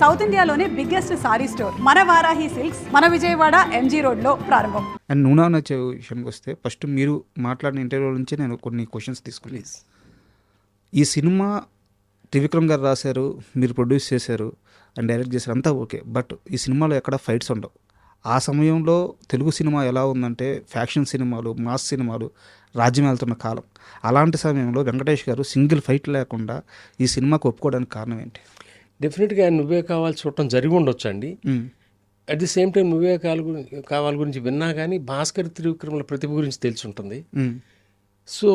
South ఇండియాలోనే biggest sorry store మన Varahi silks మన విజయవాడ ఎంజీ రోడ్లో ప్రారంభం. అండ్ నూనా నచ్చే విషయానికి వస్తే ఫస్ట్ మీరు మాట్లాడిన ఇంటర్వ్యూ నుంచి నేను కొన్ని క్వశ్చన్స్ తీసుకుని, ఈ సినిమా త్రివిక్రమ్ గారు రాశారు, మీరు ప్రొడ్యూస్ చేశారు అండ్ డైరెక్ట్ చేశారు, అంతా ఓకే. బట్ ఈ సినిమాలో ఎక్కడ ఫైట్స్ ఉండవు. ఆ సమయంలో తెలుగు సినిమా ఎలా ఉందంటే ఫ్యాక్షన్ సినిమాలు, మాస్ సినిమాలు రాజ్యం వెళ్తున్న కాలం. అలాంటి సమయంలో వెంకటేష్ గారు సింగిల్ ఫైట్ లేకుండా ఈ సినిమాకు ఒప్పుకోవడానికి కారణం ఏంటి? డెఫినెట్గా నువ్వే కావాలి చూడటం జరిగి ఉండొచ్చు అండి. అట్ ది సేమ్ టైం నువ్వే కావాలి గురించి విన్నా కానీ భాస్కర్ త్రివిక్రమల ప్రతిభ గురించి తెలిసి ఉంటుంది. సో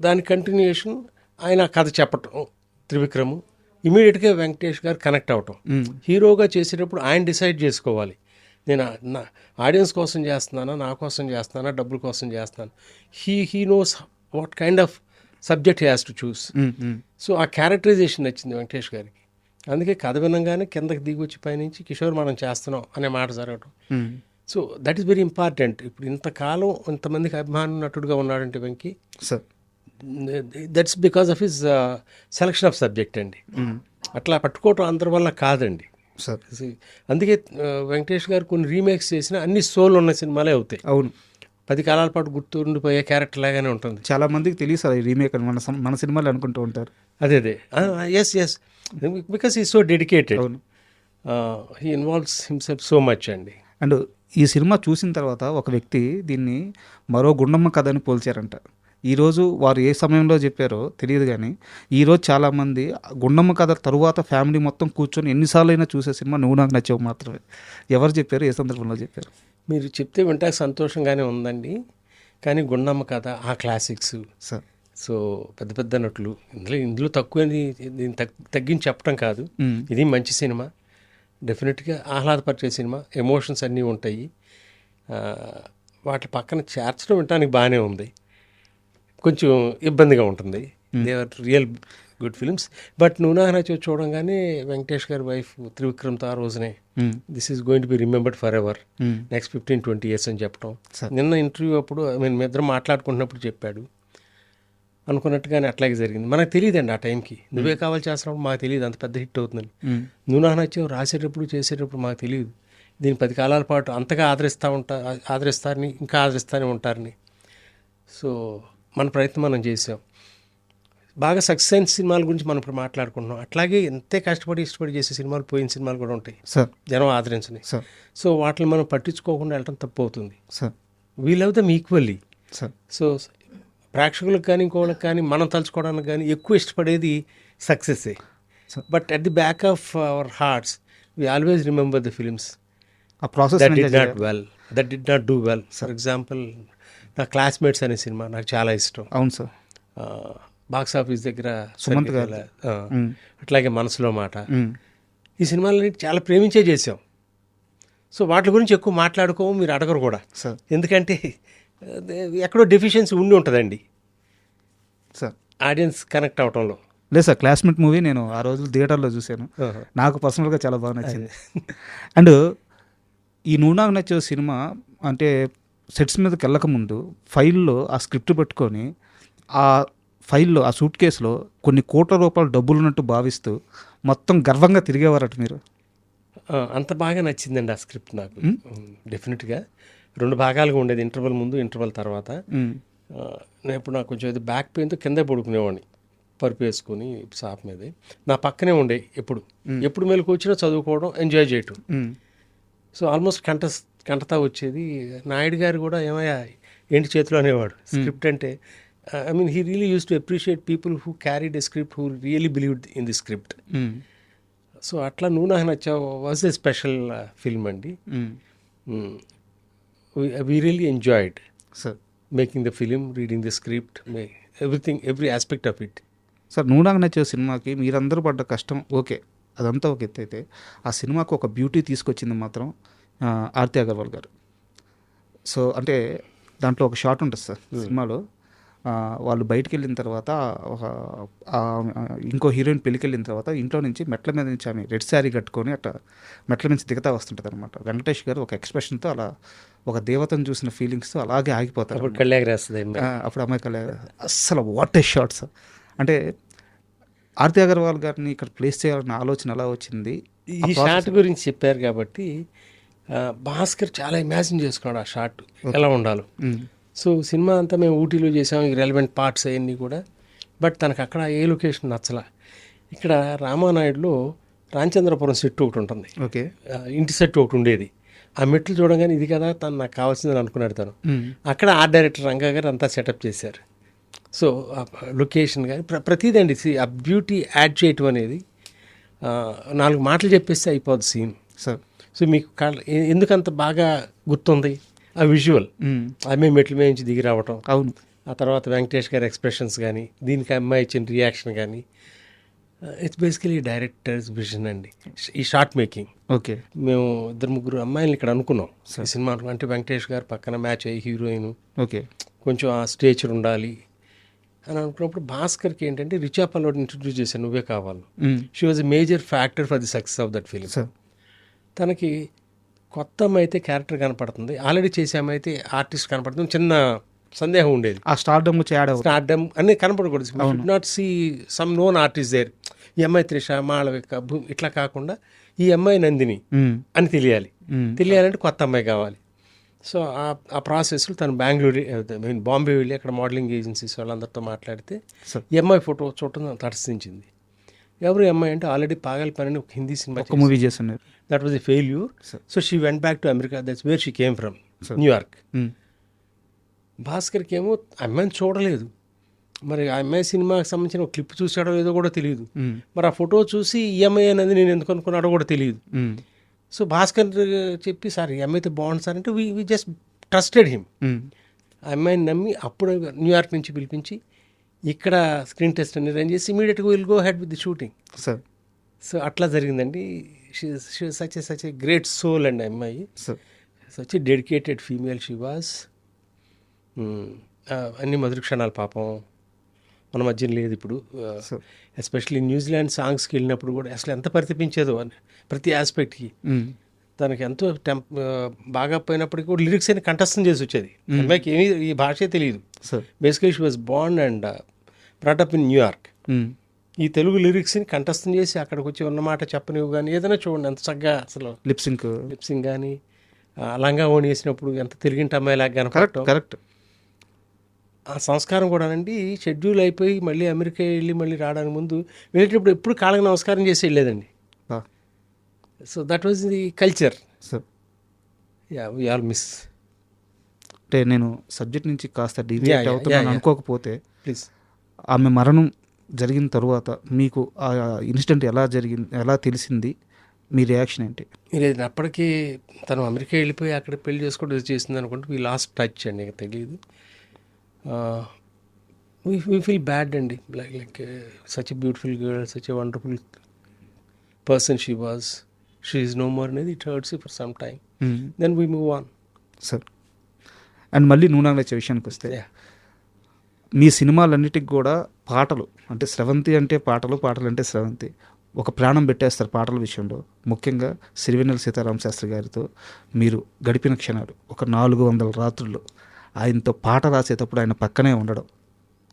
దాని కంటిన్యూషన్ ఆయన కథ చెప్పటం, త్రివిక్రము ఇమీడియట్గా వెంకటేష్ గారు కనెక్ట్ అవటం. హీరోగా చేసేటప్పుడు ఆయన డిసైడ్ చేసుకోవాలి, నేను నా ఆడియన్స్ కోసం చేస్తున్నానా, నా కోసం చేస్తున్నానా, డబ్బుల కోసం చేస్తున్నాను. He knows what kind of subject he has to choose. So ఆ క్యారెక్టరైజేషన్ నచ్చింది వెంకటేష్ గారికి. అందుకే కథ వినంగానే కిందకి దిగి వచ్చి పైనుంచి కిషోర్ మనం చేస్తున్నాం అనే మాట జరగటం. So that is very important. ఇప్పుడు ఇంతకాలం ఇంతమందికి అభిమాన నటుడుగా ఉన్నాడంటే Venky, that's because of his selection of subject అండి. అట్లా పట్టుకోవటం అందరి వల్ల కాదండి. అందుకే వెంకటేష్ గారు కొన్ని రీమేక్స్ చేసిన అన్ని సోల్ ఉన్న సినిమాలే అవుతాయి. అవును, 10 కాలాల పాటు గుర్తుండిపోయే క్యారెక్టర్ లాగానే ఉంటుంది. చాలా మందికి తెలియదు సార్ ఈ రీమేక్ అని మన సినిమాలు అనుకుంటూ ఉంటారు. అదే yes because he so dedicated, he involves himself so much అండి. అండ్ ఈ సినిమా చూసిన తర్వాత ఒక వ్యక్తి దీన్ని మరో గుండమ్మ కథ అని పోల్చారంట. ఈరోజు వారు ఏ సమయంలో చెప్పారో తెలియదు కానీ ఈరోజు చాలామంది గుండమ్మ కథ తరువాత ఫ్యామిలీ మొత్తం కూర్చొని ఎన్నిసార్లు అయినా చూసే సినిమా నువ్వు నాకు నచ్చావు మాత్రమే. ఎవరు చెప్పారు, ఏ సందర్భంలో చెప్పారు? మీరు చెప్తే వింటాక సంతోషంగానే ఉందండి. కానీ గుండమ్మ కథ ఆ క్లాసిక్స్ సార్. సో పెద్ద పెద్ద నటులు ఇందులో తక్కువ దీన్ని తగ్గించి చెప్పడం కాదు. ఇది మంచి సినిమా, డెఫినెట్గా ఆహ్లాదపరిచే సినిమా, ఎమోషన్స్ అన్నీ ఉంటాయి. వాటి పక్కన చేర్చడం వినడానికి బాగానే ఉంది, కొంచెం ఇబ్బందిగా ఉంటుంది. They are real good films. But నూనా నచ్చో చూడంగానే వెంకటేష్ గారి వైఫ్ త్రివిక్రమ్తో ఆ రోజునే this is going to be remembered for ever, next 15-20 years అని చెప్పడం. నిన్న ఇంటర్వ్యూ అప్పుడు మీ ఇద్దరం మాట్లాడుకుంటున్నప్పుడు చెప్పాడు. అనుకున్నట్టుగానే అట్లాగే జరిగింది. మనకు తెలియదండి ఆ టైంకి, నువ్వే కావాలి చేస్తున్నప్పుడు మాకు తెలియదు అంత పెద్ద హిట్ అవుతుందని. నూనా నచ్చో రాసేటప్పుడు చేసేటప్పుడు మాకు తెలియదు దీన్ని 10 కాలాల పాటు అంతగా ఆదరిస్తారని, ఇంకా ఆదరిస్తూనే ఉంటారని. సో మన ప్రయత్నం మనం చేసాం. బాగా సక్సెస్ అయిన సినిమాల గురించి మనం ఇప్పుడు మాట్లాడుకుంటున్నాం. అట్లాగే ఎంతే కష్టపడి ఇష్టపడి చేసే సినిమాలు, పోయిన సినిమాలు కూడా ఉంటాయి జనం ఆదరించని. సో వాటిని మనం పట్టించుకోకుండా వెళ్ళటం తప్పు అవుతుంది. We love them equally. So ప్రేక్షకులకు కానీ ఇంకోళ్ళకి కానీ మనం తలుచుకోవడానికి కానీ ఎక్కువ ఇష్టపడేది సక్సెస్సే. But at the back of our hearts we always remember the films that did not do well. For example నా క్లాస్మేట్స్ అనే సినిమా నాకు చాలా ఇష్టం. అవును సార్. బాక్స్ ఆఫీస్ దగ్గర సుమంత్ గారు, అట్లాగే మనసులో మాట, ఈ సినిమాలని చాలా ప్రేమించే చేసాం. సో వాటి గురించి ఎక్కువ మాట్లాడుకోము, మీరు అడగరు కూడా. ఎందుకంటే ఎక్కడో డెఫిషియన్సీ ఉండి ఉంటుందండి సార్ ఆడియన్స్ కనెక్ట్ అవటంలో. లేదు సార్, క్లాస్మేట్ మూవీ నేను ఆ రోజు థియేటర్లో చూశాను, నాకు పర్సనల్గా చాలా బాగా నచ్చింది. అండ్ ఈ నూనా నచ్చే సినిమా అంటే సెట్స్ మీదకి వెళ్ళకముందు ఫైల్లో ఆ స్క్రిప్ట్ పెట్టుకొని ఆ ఫైల్లో ఆ సూట్ కేసులో కొన్ని కోట్ల రూపాయలు డబ్బులు ఉన్నట్టు భావిస్తూ మొత్తం గర్వంగా తిరిగేవారట మీరు. అంత బాగా నచ్చిందండి ఆ స్క్రిప్ట్ నాకు. డెఫినెట్గా 2 భాగాలుగా ఉండేది, ఇంటర్వల్ ముందు, ఇంటర్వల్ తర్వాత. నేను ఇప్పుడు నాకు కొంచెం అది బ్యాక్ పెయిన్తో కింద పడుకునేవాడిని పరుపు వేసుకొని షాప్ మీదే. నా పక్కనే ఉండే ఎప్పుడు మెలకు వచ్చినా చదువుకోవడం, ఎంజాయ్ చేయటం. సో ఆల్మోస్ట్ కంటతా వచ్చేది. నాయుడు గారు కూడా ఏమయ్యా ఏంటి చేతిలో అనేవాడు స్క్రిప్ట్ అంటే. I mean, he really used to appreciate people who carried a script, who really believed in the script. So atla Nuna Nacha was a special film andi. We really enjoyed making the film, reading the script, everything, every aspect of it. Sir, నూనా నచ్చే సినిమాకి మీరందరూ పడ్డ కష్టం okay, అదంతా ఒక ఎత్తు అయితే ఆ సినిమాకు ఒక బ్యూటీ తీసుకొచ్చింది మాత్రం ఆర్తి అగర్వాల్ గారు. సో అంటే దాంట్లో ఒక షాట్ ఉంటుంది సార్ సినిమాలో, వాళ్ళు బయటికి వెళ్ళిన తర్వాత ఇంకో హీరోయిన్ పెళ్ళికి వెళ్ళిన తర్వాత ఇంట్లో నుంచి మెట్ల మీద నుంచి ఆమె రెడ్ శారీ కట్టుకొని అట్లా మెట్ల నుంచి దిగుతా వస్తుంటుంది అనమాట. వెంకటేష్ గారు ఒక ఎక్స్ప్రెషన్తో అలా ఒక దేవతను చూసిన ఫీలింగ్స్తో అలాగే ఆగిపోతారు. అప్పుడు అమ్మాయి కళ్యాణ్ అస్సలు వాట్ ఏ షాట్స్. అంటే ఆర్తి అగర్వాల్ గారిని ఇక్కడ ప్లేస్ చేయాలన్న ఆలోచన ఎలా వచ్చింది, ఈ షాట్ గురించి చెప్పారు కాబట్టి భాస్కర్ చాలా ఇమాజిన్ చేసుకున్నాడు ఆ షాట్ ఎలా ఉండాలో. సో సినిమా అంతా మేము ఊటీలో చేసాం, ఈ రెలవెంట్ పార్ట్స్ అవన్నీ కూడా. బట్ తనకు అక్కడ ఏ లొకేషన్ నచ్చలా. ఇక్కడ రామానాయుడులో రామచంద్రపురం సెట్ ఒకటి ఉంటుంది, ఓకే, ఇంటి సెట్ ఒకటి ఉండేది. ఆ మెట్లు చూడగానే ఇది కదా తను నాకు కావాల్సిందని అనుకున్నాడు తను. అక్కడ ఆర్ట్ డైరెక్టర్ రంగా గారు అంతా సెటప్ చేశారు. సో లొకేషన్ కానీ ప్రతిదండి ఆ బ్యూటీ యాడ్ చేయటం అనేది 4 మాటలు చెప్పేస్తే అయిపోద్ది సీన్. సో మీకు ఎందుకంత బాగా గుర్తుంది ఆ విజువల్, ఆమె మెట్ల మీద నుంచి దిగి రావటం, అవును, ఆ తర్వాత వెంకటేష్ గారి ఎక్స్ప్రెషన్స్ కానీ, దీనికి అమ్మాయి ఇచ్చిన రియాక్షన్ కానీ, ఇట్స్ బేసికలీ డైరెక్టర్స్ విజన్ అండి ఈ షార్ట్ మేకింగ్. ఓకే, మేము 2-3 అమ్మాయిలు ఇక్కడ అనుకున్నాం ఈ సినిమా. అంటే వెంకటేష్ గారు పక్కన మ్యాచ్ అయ్యి హీరోయిన్, ఓకే, కొంచెం ఆ స్టేచర్ ఉండాలి అని అనుకున్నప్పుడు భాస్కర్కి ఏంటంటే రిచా పల్లోడ్ ఇంట్రడ్యూస్ చేశాను, నువ్వే కావాలి. She was a major factor for the success of that film. తనకి కొత్త అమ్మాయి అయితే క్యారెక్టర్ కనపడుతుంది, ఆల్రెడీ చేసే అమ్మాయి అయితే ఆర్టిస్ట్ కనపడుతుంది. చిన్న సందేహం ఉండేది, ఆ స్టార్డమ్ స్టార్డమ్ అన్నీ కనపడకూడదు. Should not see some known artist there. ఈ అమ్మాయి త్రిష, మాళవిక, ఇట్లా కాకుండా ఈ అమ్మాయి నందిని అని తెలియాలంటే కొత్త అమ్మాయి కావాలి. సో ఆ ప్రాసెస్లో తను బాంబే వెళ్ళి అక్కడ మోడలింగ్ ఏజెన్సీస్ వాళ్ళందరితో మాట్లాడితే ఈ అమ్మాయి ఫోటో చూడటం తటస్థించింది. ఎవరు అమ్మాయి అంటే ఆల్రెడీ పాగల్ పని ఒక హిందీ సినిమా మూవీ చేస్తున్నారు, that was a failure. So she went back to America, that's where she came from, న్యూయార్క్. భాస్కర్కి ఏమో అమ్మాయిని చూడలేదు, మరి ఆ అమ్మాయి సినిమాకి సంబంధించిన ఒక క్లిప్ చూసాడో ఏదో కూడా తెలియదు. మరి ఆ ఫోటో చూసి ఈ అమ్మాయి అనేది నేను ఎందుకు అనుకున్నాడో కూడా తెలియదు. సో భాస్కర్ చెప్పి సార్ ఈ అమ్మాయితో బాగుంది సార్ అంటే వీ జస్ట్ ట్రస్టెడ్ హిమ్. ఆ అమ్మాయిని నమ్మి అప్పుడు న్యూయార్క్ నుంచి పిలిపించి ఇక్కడ స్క్రీన్ టెస్ట్ అని అరేంజ్ చేసి ఇమీడియట్గా will go head with the shooting. So అట్లా జరిగిందండి. సచ్ ఎ గ్రేట్ సోల్ అండి అమ్మాయి, such a dedicated female she was. అన్ని మధుర క్షణాలు పాపం మన మధ్య లేదు ఇప్పుడు. ఎస్పెషల్లీ న్యూజిలాండ్ సాంగ్స్కి వెళ్ళినప్పుడు కూడా అసలు ఎంత పరితపించేదో ప్రతి ఆస్పెక్ట్కి. తనకి ఎంతో బాగా పోయినప్పటికీ కూడా లిరిక్స్ అని కంఠస్థం చేసి వచ్చేది. అమ్మాయికి ఏమీ ఈ భాషే తెలియదు. Basically she was Born and brought up in New York. ఈ తెలుగు లిరిక్స్ని కంఠస్థం చేసి అక్కడికి వచ్చి ఉన్నమాట చెప్పనివ్వు కానీ ఏదైనా చూడండి ఎంత చక్కగా అసలు లిప్సింగ్ కానీ లంగా ఓణి వేసినప్పుడు ఎంత తిరిగింటి అమ్మాయిలాగా కనపడటం. కరెక్ట్. ఆ సంస్కారం కూడానండి షెడ్యూల్ అయిపోయి మళ్ళీ అమెరికా వెళ్ళి మళ్ళీ రావడానికి ముందు వెళ్ళేటప్పుడు ఎప్పుడు కాళ్ళకి నమస్కారం చేసి వెళ్ళేదండి. So that was the culture. We all miss. అంటే నేను సబ్జెక్ట్ నుంచి కాస్త డివియేట్ అవుతున్నాను అనుకోకపోతే, ప్లీజ్. ఆమె మరణం జరిగిన తర్వాత మీకు ఆ ఇన్సిడెంట్ ఎలా తెలిసింది, మీ రియాక్షన్ ఏంటి? లేదు, అప్పటికి తను అమెరికా వెళ్ళిపోయి అక్కడ పెళ్లి చేసుకోవడం చేసింది అనుకుంటే వీ లాస్ట్ టచ్ అండి, ఇంకా తెలియదు. వీ ఫీల్ బ్యాడ్ అండి, like such a beautiful girl, such a wonderful person she was. She is no more అనేది it hurts for some time, then we move on. Sir, and మళ్ళీ నూనె వచ్చే విషయానికి వస్తే, మీ సినిమాలన్నిటికి కూడా పాటలు అంటే స్రవంతి అంటే పాటలు అంటే స్రవంతి ఒక ప్రాణం పెట్టేస్తారు పాటల విషయంలో. ముఖ్యంగా సిరివెన్నెల సీతారామ శాస్త్రి గారితో మీరు గడిపిన క్షణాలు, ఒక 400 రాత్రులు ఆయనతో పాట రాసేటప్పుడు ఆయన పక్కనే ఉండడం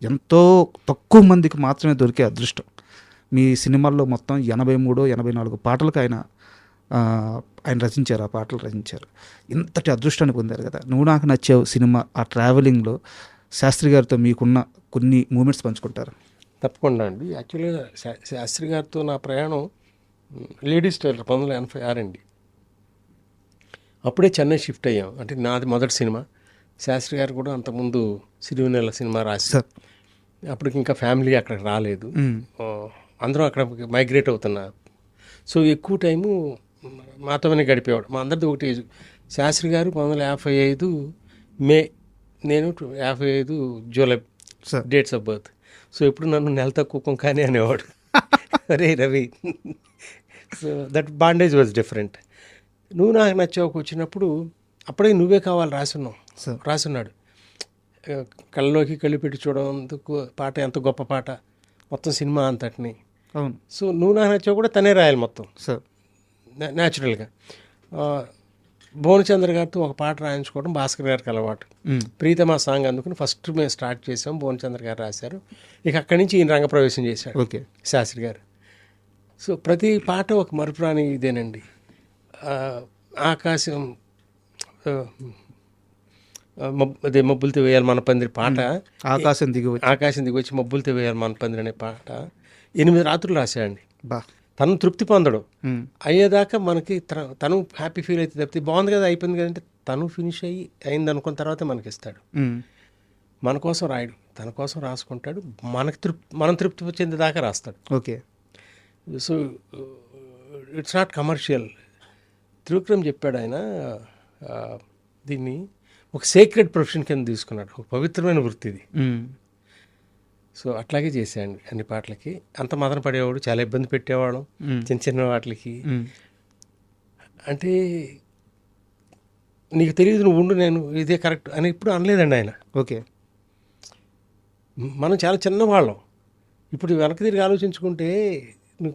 ఎంతో తక్కువ మందికి మాత్రమే దొరికే అదృష్టం. మీ సినిమాల్లో మొత్తం 83-84 పాటలకు ఆయన రచించారు, ఆ పాటలు రచించారు. ఇంతటి అదృష్టాన్ని పొందారు కదా. నువ్వు నాకు నచ్చావు సినిమా, ఆ ట్రావెలింగ్లో శాస్త్రి గారితో మీకున్న కొన్ని మూమెంట్స్ పంచుకుంటారు? తప్పకుండా అండి. యాక్చువల్గా శాస్త్రి గారితో నా ప్రయాణం లేడీస్ టైలర్ 1986 అండి. అప్పుడే చెన్నై షిఫ్ట్ అయ్యాం. అంటే నాది మొదటి సినిమా. శాస్త్రి గారు కూడా అంతకుముందు సిరివెన్నెల సినిమా రాశారు. అప్పటికి ఇంకా ఫ్యామిలీ అక్కడికి రాలేదు, అందరం అక్కడ మైగ్రేట్ అవుతున్నారు. సో ఎక్కువ టైము మాతోనే గడిపేవాడు. మా అందరిది ఒకటి ఏజ్. శాస్త్రి గారు 1955 మే, నేను 55 July dates of birth. So ఎప్పుడు నన్ను నెల తక్కువ కానీ అనేవాడు, అరే Ravi. So that bondage was different. నువ్వు నాకు నచ్చావుకు వచ్చినప్పుడు అప్పుడే నువ్వే కావాలి రాసున్నాడు. కళ్ళలోకి కళ్ళు పెట్టి చూడడందుకు పాట ఎంత గొప్ప పాట, మొత్తం సినిమా అంతటిని. అవును. సో నువ్వు నాకు నచ్చావు కూడా తనే రాయాలి మొత్తం న్యాచురల్గా. భువనచంద్ర గారితో ఒక పాట రాయించుకోవడం భాస్కర్ గారికి అలవాటు. ప్రీతమా సాంగ్ అందుకుని ఫస్ట్ మేము స్టార్ట్ చేసాం, భువనచంద్ర గారు రాశారు. ఇక అక్కడి నుంచి ఈయన రంగప్రవేశం చేశాడు. ఓకే. శాస్త్రి గారు సో ప్రతి పాట ఒక మరుపురాని ఇదేనండి. ఆకాశం అదే మబ్బులతో వేయాలి మన పందిరి పాట, ఆకాశం దిగి వచ్చి మబ్బులతో వేయాలి మన పందిరి అనే పాట 8 రాత్రులు రాశాడండి. బా తను తృప్తి పొందడం అయ్యేదాకా మనకి తను హ్యాపీ ఫీల్ అయితే తప్పితే బాగుంది కదా అయిపోయింది కదంటే తను ఫినిష్ అయింది అనుకున్న తర్వాత మనకి ఇస్తాడు. మన కోసం రాయడు, తన కోసం రాసుకుంటాడు, మనం తృప్తి చెందేదాకా రాస్తాడు. Okay. So it's not commercial. Trivikram చెప్పాడు ఆయన దీన్ని ఒక సేక్రెడ్ ప్రొఫెషన్ కింద తీసుకున్నాడు, ఒక పవిత్రమైన వృత్తి ఇది. సో అట్లాగే చేశాడు అన్ని పాటలకి. అంత మదన పడేవాడు, చాలా ఇబ్బంది పెట్టేవాడు చిన్న చిన్న వాటికి. అంటే నీకు తెలియదు, నువ్వు ఉండు, నేను ఇదే కరెక్ట్ అని ఇప్పుడు అనలేదండి ఆయన. ఓకే. మనం చాలా చిన్నవాళ్ళం. ఇప్పుడు వెనక్కి తిరిగి ఆలోచించుకుంటే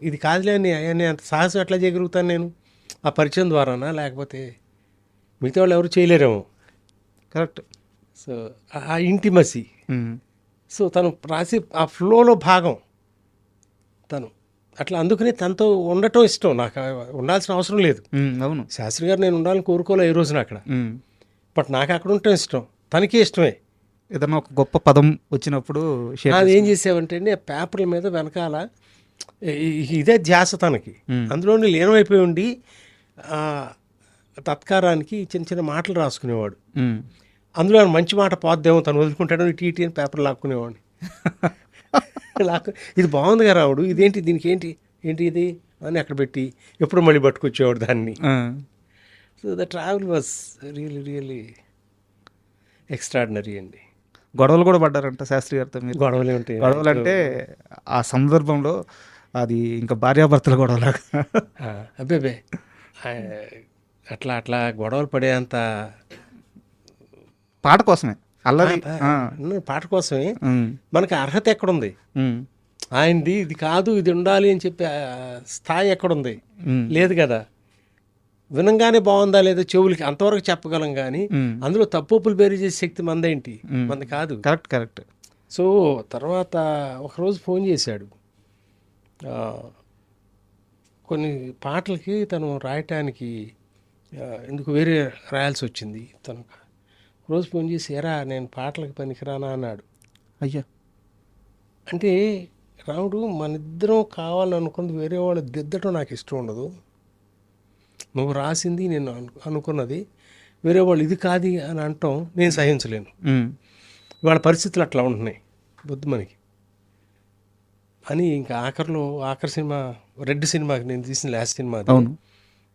ఇది కాదులే అని అంత సాహసం ఎట్లా చేయగలుగుతాను నేను? ఆ పరిచయం ద్వారానా, లేకపోతే మిగతా వాళ్ళు ఎవరు చేయలేరేమో. కరెక్ట్. సో ఆ ఇంటిమసీ, సో తను రాసి ఆ ఫ్లోలో భాగం తను అట్లా. అందుకనే తనతో ఉండటం ఇష్టం నాకు. ఉండాల్సిన అవసరం లేదు. అవును, శాస్త్రి గారు నేను ఉండాలని కోరుకోలే ఈ రోజున అక్కడ. బట్ నాకు అక్కడ ఉండటం ఇష్టం, తనకే ఇష్టమే. ఏదన్నా ఒక గొప్ప పదం వచ్చినప్పుడు అది ఏం చేసావంటే అండి, ఆ పేపర్ల మీద వెనకాల ఇదే ధ్యాస తనకి. అందులో లీనమైపోయి ఉండి తత్కారానికి చిన్న చిన్న మాటలు రాసుకునేవాడు. అందులో మంచి మాట పోద్దేమో తను వదులుకుంటాడు, ఇటీ అని పేపర్ లాక్కునేవాడిని. ఇది బాగుందిగా రావుడు, ఇదేంటి, దీనికి ఏంటి ఇది అని అక్కడ పెట్టి ఎప్పుడు మళ్ళీ పట్టుకొచ్చేవాడు దాన్ని. So the travel was really extraordinary అండి. గొడవలు కూడా పడ్డారంట శాస్త్రి గారితో మీరు? గొడవలే ఉంటాయి. గొడవలు అంటే ఆ సందర్భంలో అది ఇంకా భార్యాభర్తల గొడవలాగా? అబ్బే అట్లా గొడవలు పడేంత పాట కోసమే, అల్లరి పాట కోసమే. మనకి అర్హత ఎక్కడుంది? ఆయనది ఇది కాదు, ఇది ఉండాలి అని చెప్పి స్థాయి ఎక్కడుంది? లేదు కదా. వినంగానే బాగుందా లేదా చెవులకి అంతవరకు చెప్పగలం కానీ అందులో తప్పులు బేరీ చేసే శక్తి మందేంటి? మంది కాదు. కరెక్ట్. సో తర్వాత ఒకరోజు ఫోన్ చేశాడు. కొన్ని పాటలకి తను రాయటానికి ఎందుకు వేరే రాయాల్సి వచ్చింది. తను రోజు ఫోన్ చేసి, ఎరా నేను పాటలకు పనికిరానా అన్నాడు. అయ్యా, అంటే రాముడు, మన ఇద్దరం కావాలనుకున్నది వేరే వాళ్ళు దిద్దటం నాకు ఇష్టం ఉండదు. నువ్వు రాసింది నేను అనుకున్నది వేరే వాళ్ళు ఇది కాదు అని అనటం నేను సహించలేను. వాళ్ళ పరిస్థితులు అట్లా ఉంటున్నాయి బుద్ధి మనకి అని. ఇంకా ఆఖరి సినిమా రెడ్ సినిమాకి నేను తీసిన లాస్ట్ సినిమా,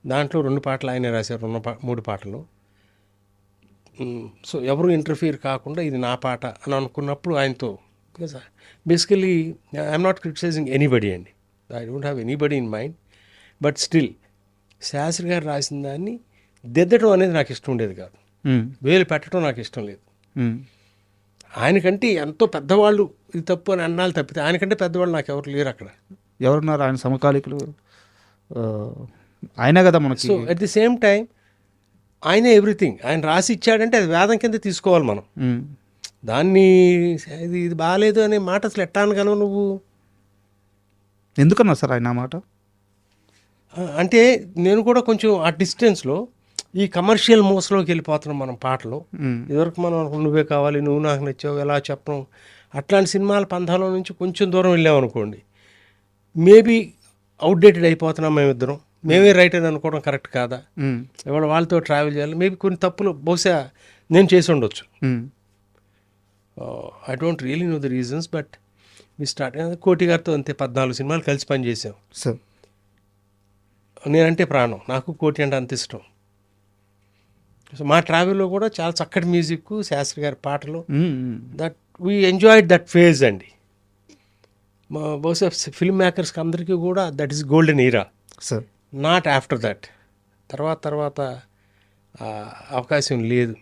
దాంట్లో 2 పాటలు ఆయనే రాశారు, 3 పాటలు. సో ఎవరు ఇంటర్ఫియర్ కాకుండా ఇది నా పాట అని అనుకున్నప్పుడు ఆయనతో, because basically I'm not criticizing anybody అండి, I don't have anybody in mind, but still Shastri గారు రాసిన దాన్ని దిద్దటం అనేది నాకు ఇష్టం ఉండేది కాదు, వేలు పెట్టడం నాకు ఇష్టం లేదు. ఆయనకంటే ఎంతో పెద్దవాళ్ళు ఇది తప్పు అని అన్నాళ్ళు తప్పితే ఆయనకంటే పెద్దవాళ్ళు నాకు ఎవరు లేరు అక్కడ. ఎవరున్నారు ఆయన సమకాలికులు? ఆయనే కదా మనకి. So at the same time ఆయనే ఎవ్రీథింగ్. ఆయన రాసి ఇచ్చాడంటే అది వేదం కింద తీసుకోవాలి మనం. దాన్ని ఇది బాగాలేదు అనే మాట అసలు ఎట్టా అనగలవు నువ్వు? ఎందుకన్నా సార్ ఆయన మాట? అంటే నేను కూడా కొంచెం ఆ డిస్టెన్స్లో ఈ కమర్షియల్ మోసలోకి వెళ్ళిపోతున్నాం మనం పాటలు. ఇదివరకు మనం నువ్వే కావాలి, నువ్వు నాకు నచ్చావు, ఎలా చెప్పడం, అట్లాంటి సినిమాల పంథాలో నుంచి కొంచెం దూరం వెళ్ళామనుకోండి, మేబీ అవుట్డేటెడ్ అయిపోతున్నాం మేమిద్దరం. మేమే రైట్ అని అనుకోవడం కరెక్ట్ కాదా? ఇవాళ వాళ్ళతో ట్రావెల్ చేయాలి, మేబీ కొన్ని తప్పులు బహుశా నేను చేసి ఉండొచ్చు. I don't really know the reasons, but we start. Koti గారితో అంతే 14 సినిమాలు కలిసి పనిచేసాం. నేనంటే ప్రాణం, నాకు కోటి అంటే అంత ఇష్టం. సో మా ట్రావెల్లో కూడా చాలా చక్కటి మ్యూజిక్, శాస్త్రి గారి పాటలు, that we enjoyed that phase అండి. మా బహుశా ఫిల్మ్ మేకర్స్కి అందరికీ కూడా that is golden era. Not after that. తర్వాత అవకాశం లేదు.